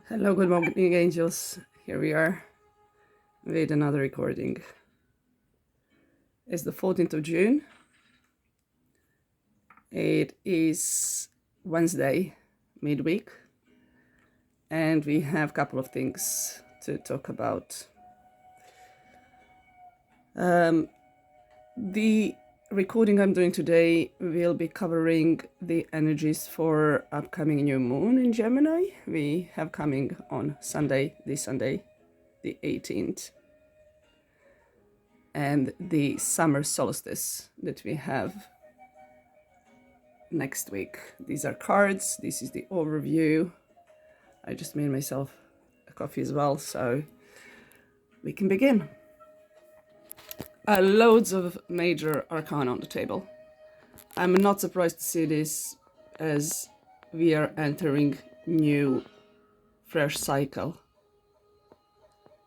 Hello, good morning, angels. Here we are with another recording. It's the 14th of June. It is Wednesday, midweek, and we have a couple of things to talk about. The recording I'm doing today will be covering the energies for upcoming new moon in Gemini. We have coming on Sunday, the 18th. And the summer solstice that we have next week. These are cards. This is the overview. I just made myself a coffee as well, so we can begin. Loads of major arcana on the table. I'm not surprised to see this as we are entering new, fresh cycle.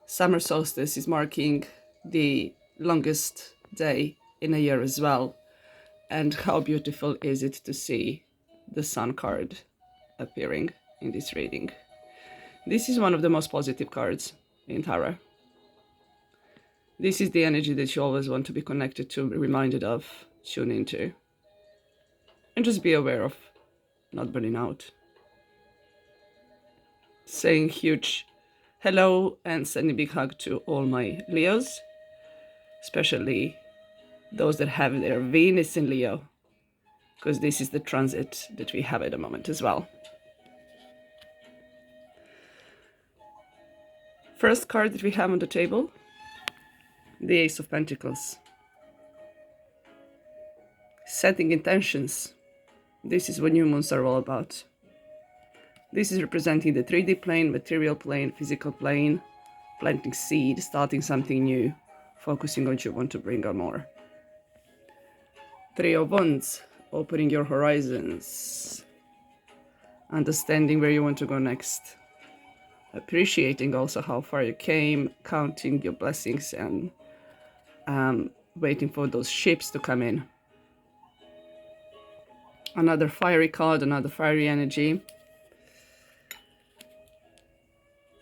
Summer solstice is marking the longest day in a year as well. And how beautiful is it to see the Sun card appearing in this reading. This is one of the most positive cards in Tarot. This is the energy that you always want to be connected to, be reminded of, tune into. And just be aware of not burning out. Saying huge hello and sending a big hug to all my Leos, especially those that have their Venus in Leo, because this is the transit that we have at the moment as well. First card that we have on the table, the Ace of Pentacles. Setting intentions. This is what new moons are all about. This is representing the 3D plane, material plane, physical plane, planting seed, starting something new, focusing on what you want to bring on more. Three of Wands, opening your horizons, understanding where you want to go next, appreciating also how far you came, counting your blessings and waiting for those ships to come in. Another fiery card, another fiery energy.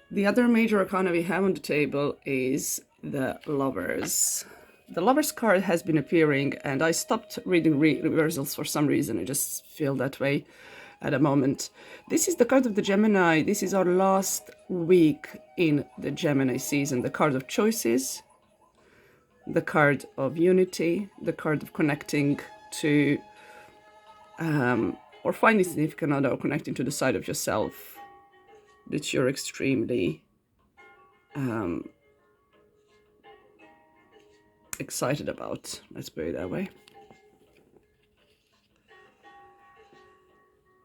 The other major arcana we have on the table is the Lovers. The Lovers card has been appearing, and I stopped reading reversals for some reason. I just feel that way at the moment. This is the card of the Gemini. This is our last week in the Gemini season. The card of choices, the card of unity, the card of connecting to or finding significant other, or connecting to the side of yourself that you're extremely excited about. Let's put it that way.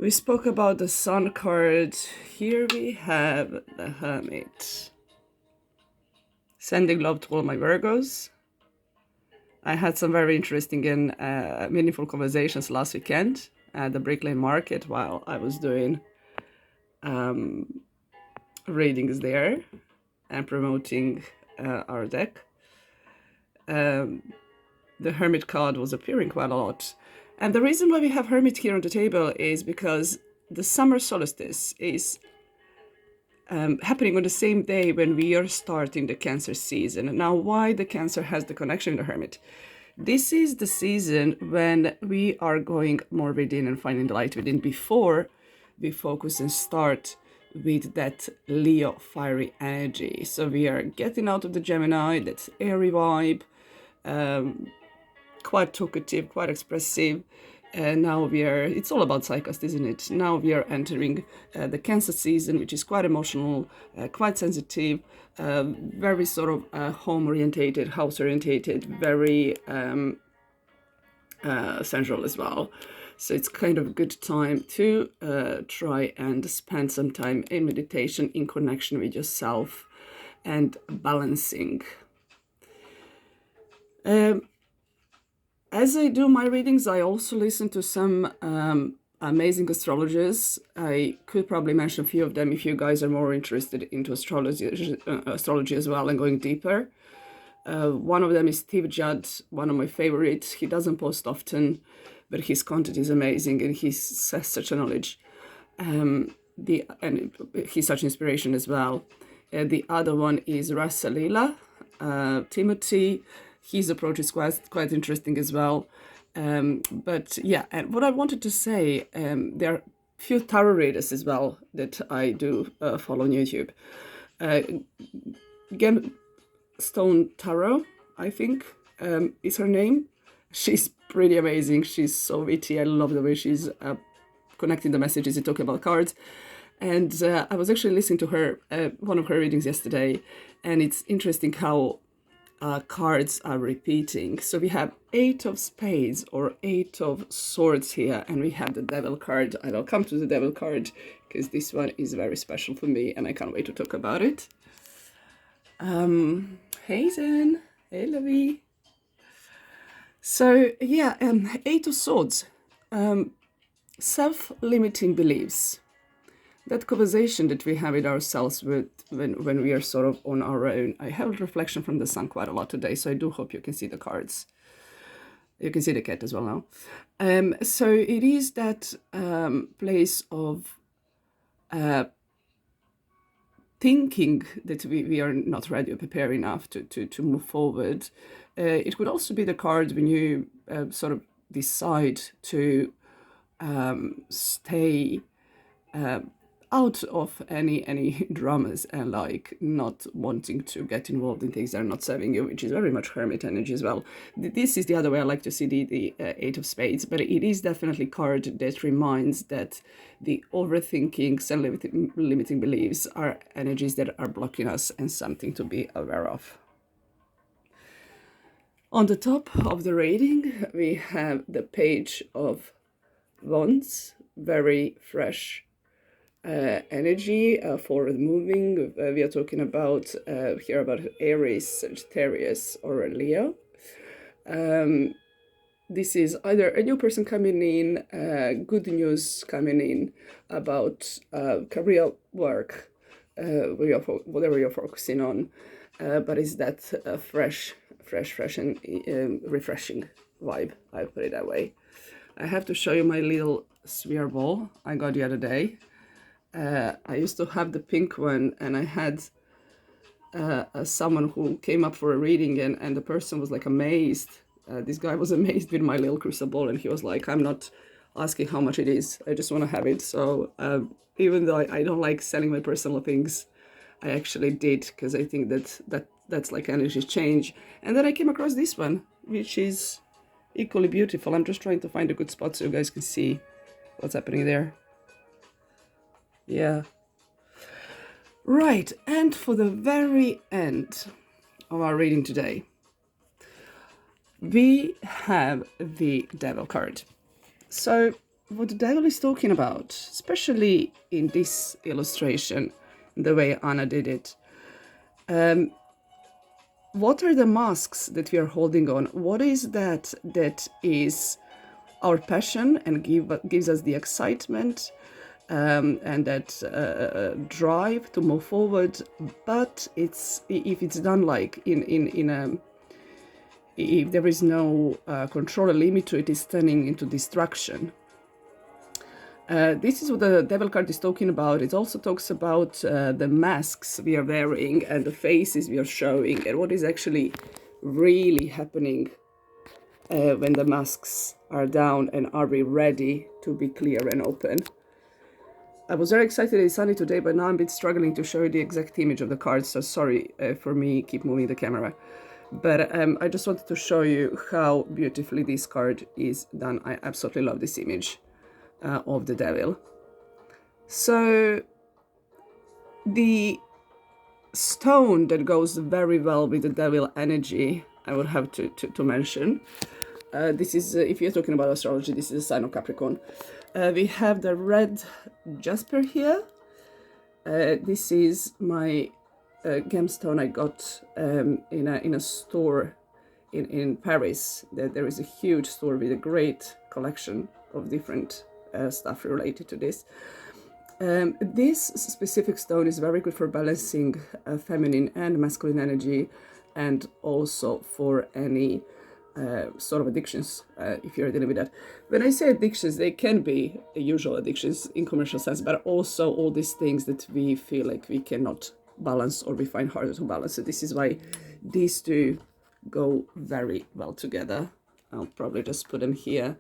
We spoke about the Sun card. Here we have the Hermit. Sending love to all my Virgos. I had some very interesting and meaningful conversations last weekend at the Brick Lane Market while I was doing readings there and promoting our deck. The Hermit card was appearing quite a lot. And the reason why we have Hermit here on the table is because the summer solstice is happening on the same day when we are starting the Cancer season. Now, why the Cancer has the connection with the Hermit? This is the season when we are going more within and finding the light within before we focus and start with that Leo fiery energy. So we are getting out of the Gemini, that's airy vibe, quite talkative, quite expressive. And now it's all about cycles, isn't it? Now we are entering the Cancer season, which is quite emotional, quite sensitive, very sort of home-orientated, house-orientated, very sensual as well. So it's kind of a good time to try and spend some time in meditation, in connection with yourself and balancing. As I do my readings, I also listen to some amazing astrologers. I could probably mention a few of them if you guys are more interested into astrology as well and going deeper. One of them is Steve Judd, one of my favorites. He doesn't post often, but his content is amazing and he has such a knowledge. and he's such inspiration as well. The other one is Rasalila, Timothy. His approach is quite interesting as well. But yeah, and what I wanted to say, there are few tarot readers as well that I do follow on YouTube. Gemstone Tarot, I think, is her name. She's pretty amazing. She's so witty. I love the way she's connecting the messages and talking about cards. And I was actually listening to her, one of her readings yesterday, and it's interesting how cards are repeating. So we have 8 of spades or 8 of swords here, and we have the devil card. And I'll come to the devil card because this one is very special for me and I can't wait to talk about it. Hey Zen, hey Lovey. So yeah, 8 of swords, self-limiting beliefs. That conversation that we have with ourselves when we are sort of on our own. I have a reflection from the sun quite a lot today, so I do hope you can see the cards. You can see the cat as well now. So it is that place of thinking that we are not ready or prepared enough to move forward. It could also be the card when you sort of decide to stay out of any dramas and like not wanting to get involved in things that are not serving you, which is very much hermit energy as well. This is the other way I like to see the 8 of spades, but it is definitely a card that reminds that the overthinking, self-limiting beliefs are energies that are blocking us and something to be aware of. On the top of the reading, we have the Page of Wands, very fresh energy, forward moving. We are talking about here about Aries, Sagittarius, or Leo. This is either a new person coming in, good news coming in about career work, whatever you're focusing on, but it's that fresh and refreshing vibe, I put it that way. I have to show you my little sphere ball I got the other day. I used to have the pink one, and I had someone who came up for a reading, and the person was like amazed. This guy was amazed with my little crystal ball, and he was like, I'm not asking how much it is, I just want to have it. So even though I don't like selling my personal things, I actually did, because I think that's like energy change. And then I came across this one, which is equally beautiful. I'm just trying to find a good spot so you guys can see what's happening there. Yeah. Right, and for the very end of our reading today, we have the Devil card. So what the Devil is talking about, especially in this illustration, the way Anna did it, what are the masks that we are holding on? What is that is our passion and gives us the excitement, and that drive to move forward, but if it's done like in a, if there is no control or limit to it, is turning into destruction. This is what the Devil card is talking about. It also talks about the masks we are wearing and the faces we are showing, and what is actually really happening when the masks are down, and are we ready to be clear and open. I was very excited it's sunny today, but now I'm a bit struggling to show you the exact image of the card, so sorry for me keep moving the camera. But I just wanted to show you how beautifully this card is done. I absolutely love this image of the Devil. So the stone that goes very well with the Devil energy, I would have to mention. This is, if you're talking about astrology, this is a sign of Capricorn. We have the red jasper here. This is my gemstone I got in a store in Paris. There is a huge store with a great collection of different stuff related to this. This specific stone is very good for balancing feminine and masculine energy, and also for any sort of addictions, if you're dealing with that. When I say addictions, they can be the usual addictions in commercial sense, but also all these things that we feel like we cannot balance or we find harder to balance. So this is why these two go very well together. I'll probably just put them here.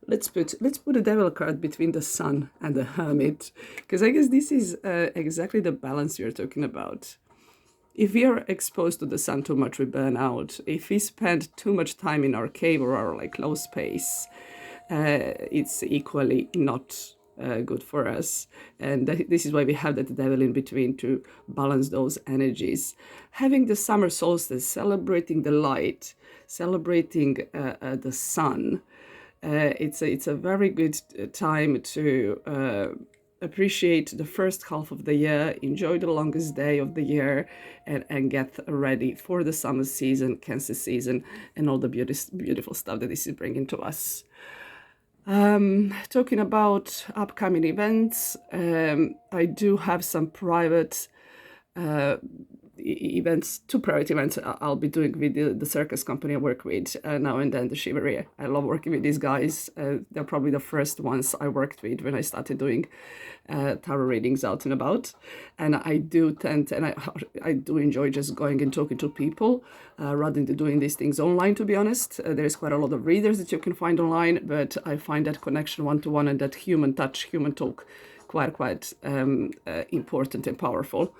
Let's put a devil card between the sun and the hermit, because I guess this is exactly the balance you're talking about. If we are exposed to the sun too much, we burn out. If we spend too much time in our cave or our like low space, it's equally not good for us. And this is why we have that devil in between to balance those energies. Having the summer solstice, celebrating the light, celebrating the sun, it's a very good time to appreciate the first half of the year, enjoy the longest day of the year, and get ready for the summer season, Cancer season, and all the beautiful stuff that this is bringing to us. Talking about upcoming events, I do have some private events, two private events I'll be doing with the circus company I work with now and then, the Chivalry. I love working with these guys. They're probably the first ones I worked with when I started doing tarot readings out and about. And I do tend, and I do enjoy just going and talking to people rather than doing these things online, to be honest. There's quite a lot of readers that you can find online, but I find that connection one-to-one and that human touch, human talk quite important and powerful.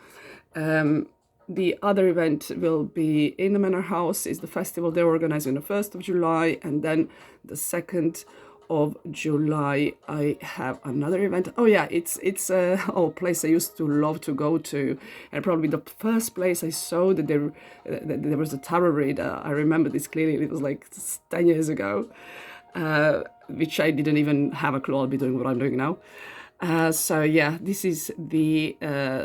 The other event will be in the Manor House, is the festival they're organizing on the 1st of July, and then the 2nd of July I have another event. Oh yeah, it's a place I used to love to go to, and probably the first place I saw that there was a tarot reader. I remember this clearly. It was like 10 years ago, which I didn't even have a clue I'll be doing what I'm doing now. So yeah, this is the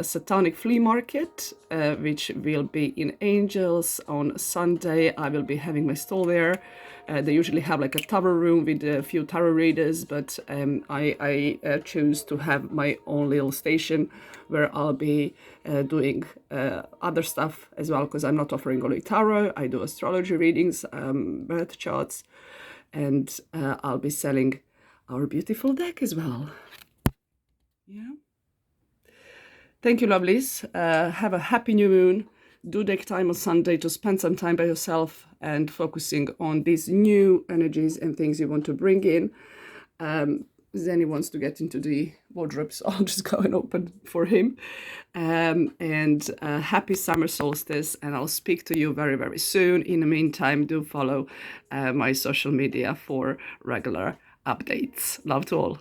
Satanic Flea Market, which will be in Angels on Sunday. I will be having my stall there. They usually have like a tarot room with a few tarot readers, but I choose to have my own little station where I'll be doing other stuff as well, because I'm not offering only tarot. I do astrology readings, birth charts, and I'll be selling our beautiful deck as well. Yeah. Thank you, lovelies. Have a happy new moon. Do take time on Sunday to spend some time by yourself and focusing on these new energies and things you want to bring in. Zenny wants to get into the wardrobe, so I'll just go and open for him. And happy summer solstice, and I'll speak to you very, very soon. In the meantime, do follow my social media for regular updates. Love to all.